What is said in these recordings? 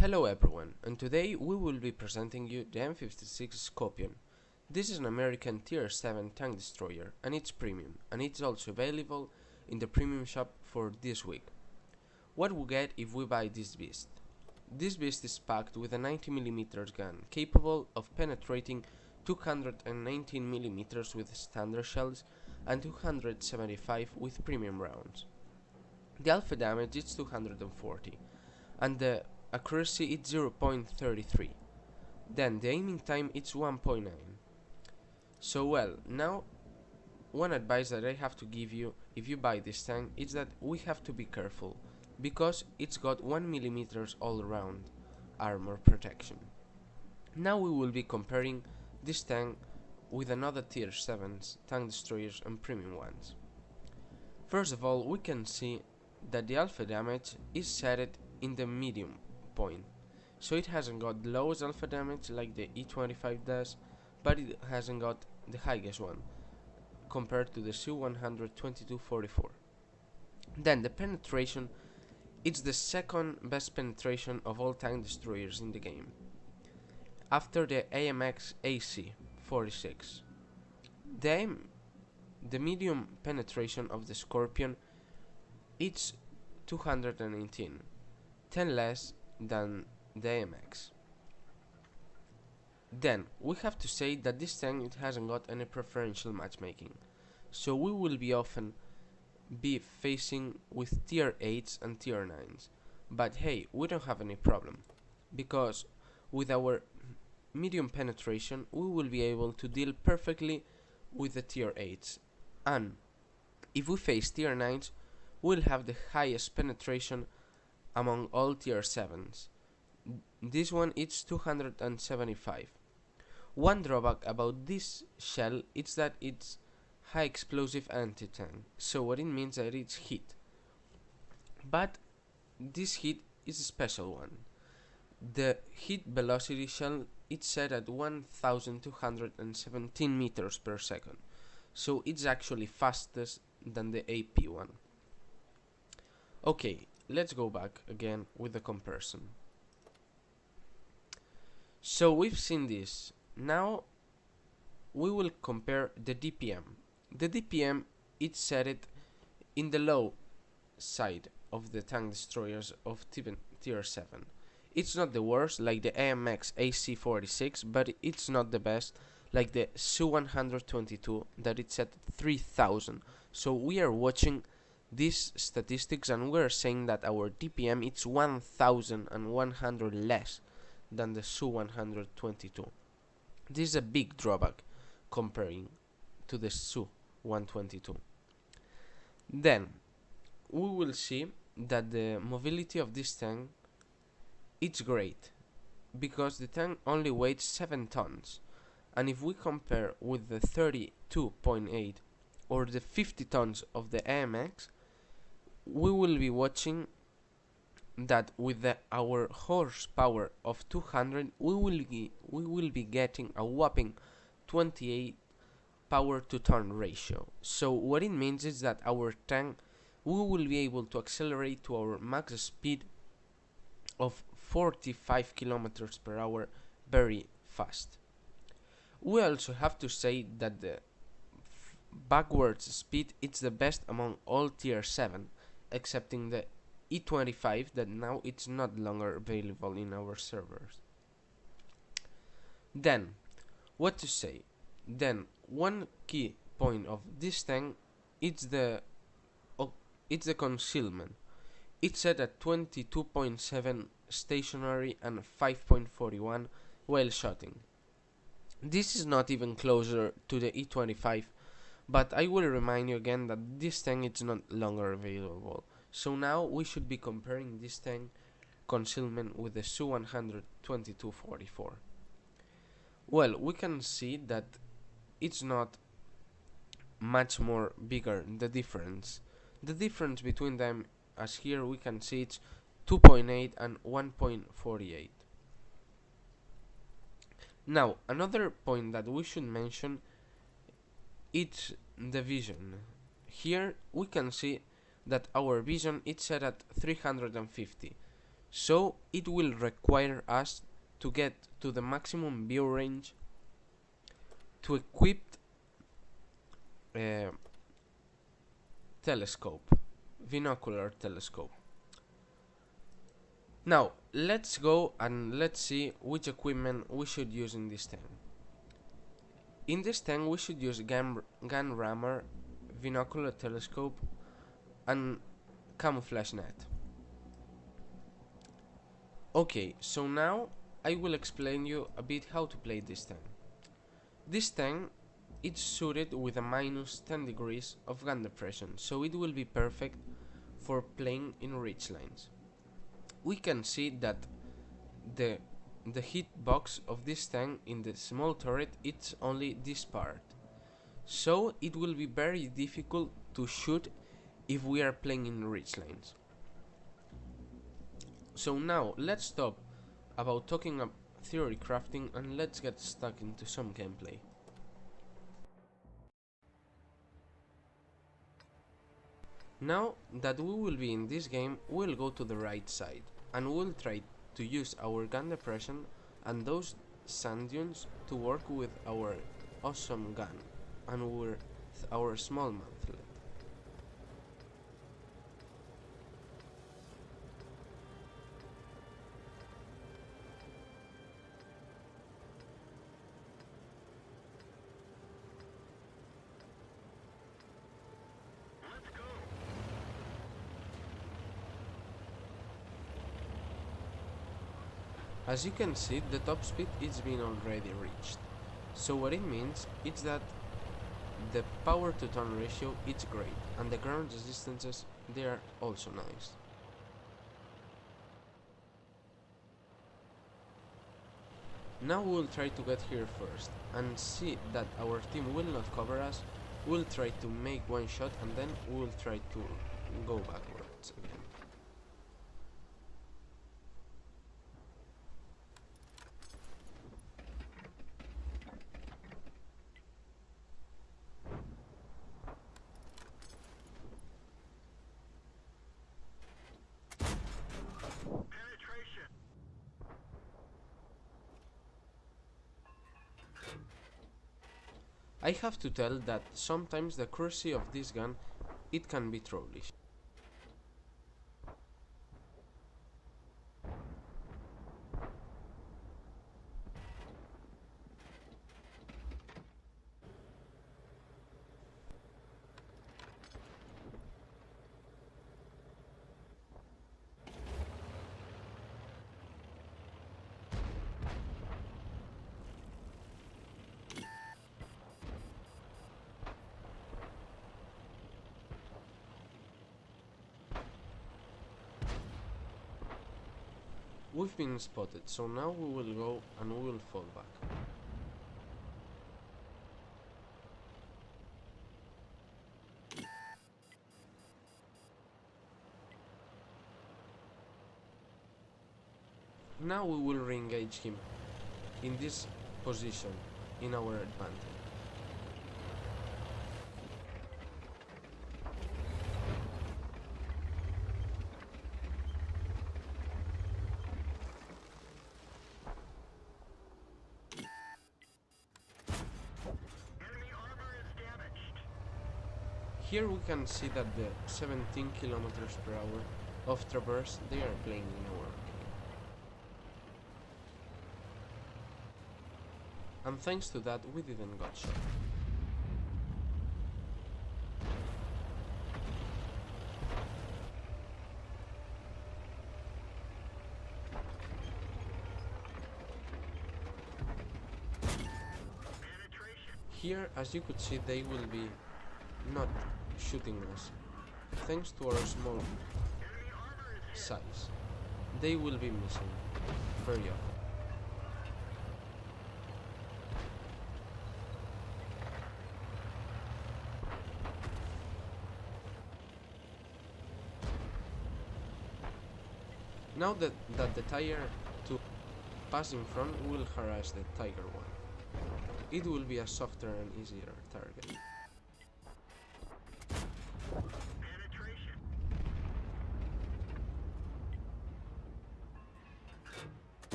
Hello everyone, and today we will be presenting you the M56 Scorpion. This is an American Tier 7 tank destroyer and it's premium, and it's also available in the premium shop for this week. What we get if we buy this beast? This beast is packed with a 90mm gun capable of penetrating 219mm with standard shells and 275 with premium rounds. The alpha damage is 240 and the accuracy is 0.33. Then the aiming time is 1.9. So well, now one advice that I have to give you if you buy this tank is that we have to be careful because it's got 1mm all around armor protection. Now we will be comparing this tank with another tier 7s, tank destroyers and premium ones. First of all, we can see that the alpha damage is set in the medium point, so it hasn't got the lowest alpha damage like the E25 does, but it hasn't got the highest one compared to the Su-122-44. Then the penetration, it's the second best penetration of all tank destroyers in the game, after the AMX AC-46. The medium penetration of the Scorpion, it's 219, 10 less than the AMX. Then we have to say that this tank it hasn't got any preferential matchmaking, so we will be often be facing with tier 8s and tier 9s, but hey, we don't have any problem, because with our medium penetration we will be able to deal perfectly with the tier 8s, and if we face tier 9s we'll have the highest penetration among all tier 7s. This one is 275. One drawback about this shell is that it's high explosive anti-tank, so what it means that it's hit. But this hit is a special one. The hit velocity shell is set at 1217 meters per second, so it's actually fastest than the AP one. Okay, let's go back again with the comparison. So we've seen this. Now we will compare the DPM. The DPM is set in the low side of the tank destroyers of tier 7. It's not the worst like the AMX AC-46, but it's not the best like the Su-122 that it's at 3000. So we are watching these statistics and we're saying that our DPM is 1100 less than the Su-122. This is a big drawback comparing to the Su-122. Then we will see that the mobility of this tank it's great because the tank only weighs 7 tons, and if we compare with the 32.8 or the 50 tons of the AMX, we will be watching that with our horsepower of 200 we will be getting a whopping 28 power to ton ratio. So what it means is that our tank we will be able to accelerate to our max speed of 45 kilometers per hour very fast. We also have to say that the backwards speed is the best among all tier 7 excepting the E25 that now it's not longer available in our servers. Then, what to say? Then, one key point of this tank it's the concealment. It's set at 22.7 stationary and 5.41 while shooting. This is not even closer to the E25, but I will remind you again that this tank is not longer available. So now we should be comparing this tank concealment with the Su-122-44. Well, we can see that it's not much more bigger the difference. The difference between them, as here we can see, it's 2.8 and 1.48. Now, another point that we should mention is the vision. Here we can see that our vision is set at 350, So it will require us to get to the maximum view range to equip a telescope, binocular telescope. Now let's go and let's see which equipment we should use in this tank. In this tank we should use gun rammer, binocular telescope and camouflage net. Okay, so now I will explain you a bit how to play this tank. This tank is suited with a minus 10 degrees of gun depression, so it will be perfect for playing in ridge lines. We can see that the hitbox of this tank in the small turret it's only this part, so it will be very difficult to shoot if we are playing in ridge lines. So now let's stop about talking about theory crafting and let's get stuck into some gameplay. Now that we will be in this game, we'll go to the right side and we'll try to use our gun depression and those sand dunes to work with our awesome gun and with our small mantlet. As you can see, the top speed is being already reached. So what it means is that the power to turn ratio is great and the ground resistances they are also nice. Now we'll try to get here first and see that our team will not cover us. We'll try to make one shot and then we'll try to go backwards again. I have to tell that sometimes the accuracy of this gun it can be trollish. We've been spotted, so now we will go and we will fall back. Now we will re-engage him in this position in our advantage. Here we can see that the 17 kilometers per hour of traverse they are playing in our game. And thanks to that we didn't got shot. Here, as you could see, they will be not shooting us. Thanks to our small size, they will be missing very often. Now that the Tiger 2 pass in front will harass the Tiger 1. It will be a softer and easier target.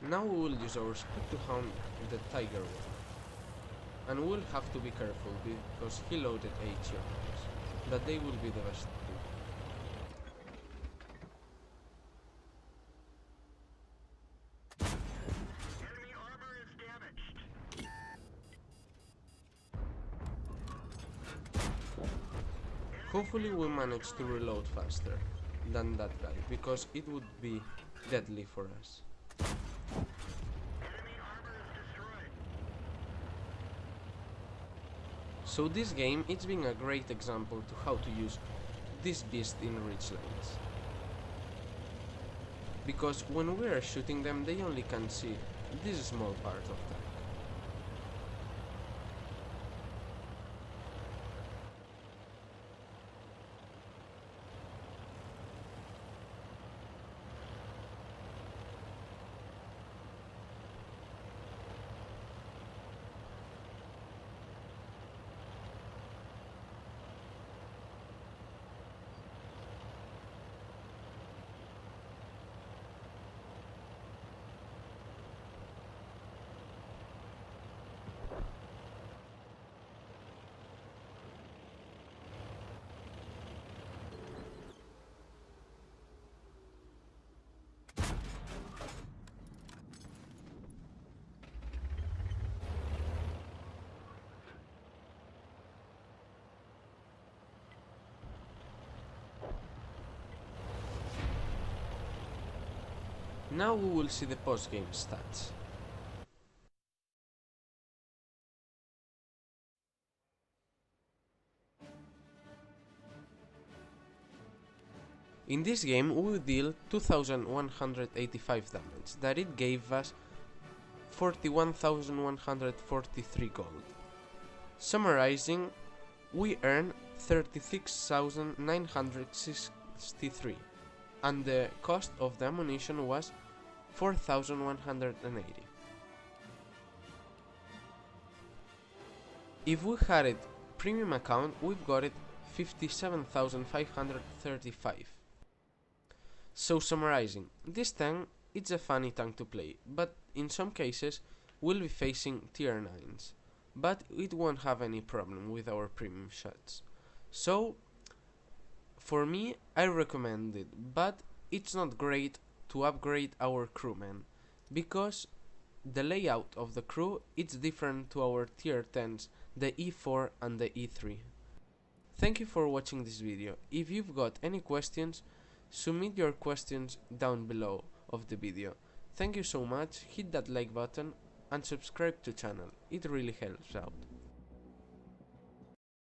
Now we will use our speed to hunt the tiger one. And we'll have to be careful because he loaded 8 rounds, but they will be the best too. Enemy armor is damaged. Hopefully we manage to reload faster than that guy, because it would be deadly for us. Enemy armor is destroyed. So this game, it's been a great example to how to use this beast in ridgelines. Because when we are shooting them, they only can see this small part of tank. Now we will see the post-game stats. In this game we deal 2185 damage, that it gave us 41,143 gold. Summarizing, we earn 36,963, and the cost of the ammunition was 4,180. If we had it premium account, we've got it 57,535. So summarizing, this tank, it's a funny tank to play, but in some cases we'll be facing tier 9s, but it won't have any problem with our premium shots. So for me, I recommend it, but it's not great to upgrade our crewmen, because the layout of the crew it's different to our tier 10s, the E4 and the E3. Thank you for watching this video. If you've got any questions, submit your questions down below of the video. Thank you so much, hit that like button and subscribe to channel, it really helps out.